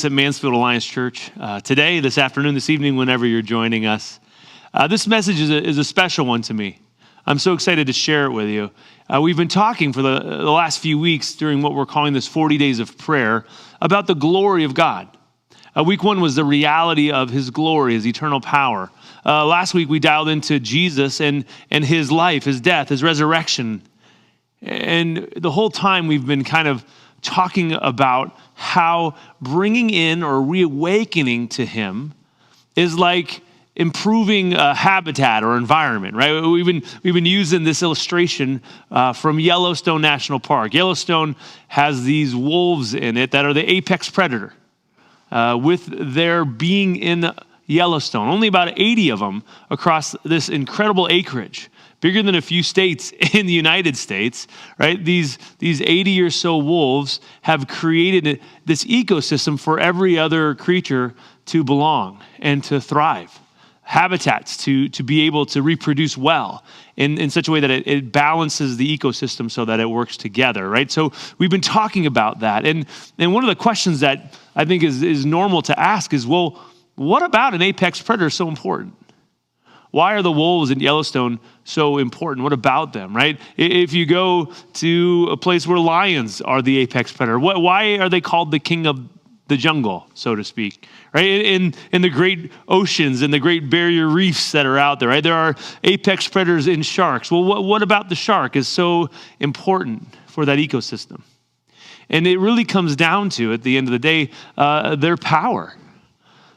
us at Mansfield Alliance Church today, this afternoon, this evening, whenever you're joining us. This message is a special one to me. I'm so excited to share it with you. We've been talking for the last few weeks during what we're calling this 40 days of prayer about the glory of God. Week one was the reality of his glory, his eternal power. Last week we dialed into Jesus and his life, his death, his resurrection. And the whole time we've been kind of talking about how bringing in or reawakening to him is like improving habitat or environment, right? We've been using this illustration from Yellowstone National Park. Yellowstone has these wolves in it that are the apex predator. With their being in Yellowstone, only about 80 of them across this incredible acreage, bigger than a few states in the United States, right? These 80 or so wolves have created this ecosystem for every other creature to belong and to thrive. Habitats to be able to reproduce well in such a way that it balances the ecosystem so that it works together, right? So we've been talking about that. And one of the questions that I think is normal to ask is, well, what about an apex predator so important? Why are the wolves in Yellowstone so important? What about them, right? If you go to a place where lions are the apex predator, why are they called the king of the jungle, so to speak, right? In the great oceans and the great barrier reefs that are out there, right? There are apex predators in sharks. Well, what about the shark is so important for that ecosystem? And it really comes down to, at the end of the day, their power.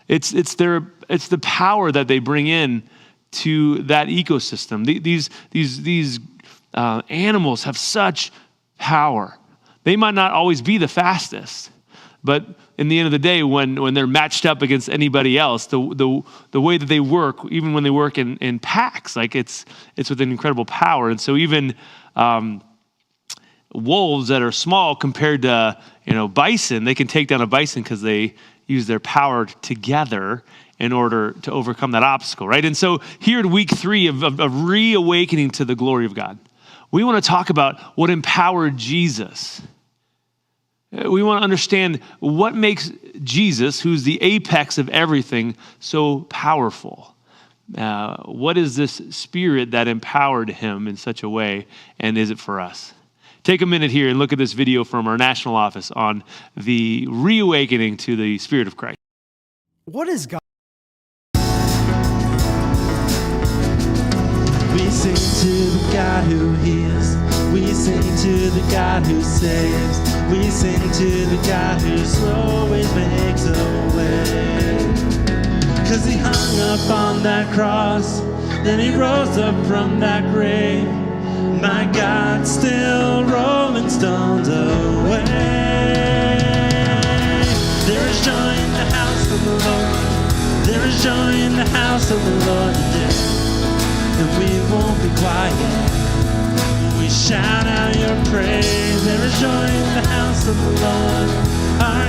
It's the power that they bring in to that ecosystem. These animals have such power. They might not always be the fastest, but in the end of the day, when they're matched up against anybody else, the way that they work, even when they work in packs, like it's with an incredible power. And so even wolves that are small compared to bison, they can take down a bison because they use their power together in order to overcome that obstacle, right? And so here in week 3 of reawakening to the glory of God, we want to talk about what empowered Jesus. We want to understand what makes Jesus, who's the apex of everything, so powerful. What is this spirit that empowered him in such a way, and is it for us? Take a minute here and look at this video from our national office on the reawakening to the Spirit of Christ. What is God? We sing to the God who heals. We sing to the God who saves. We sing to the God who always makes a way. 'Cause he hung up on that cross, then he rose up from that grave. My God, still rolling stones away. There is joy in the house of the Lord. There is joy in the house of the Lord today. And we won't be quiet. We shout out your praise. There is joy in the house of the Lord. Our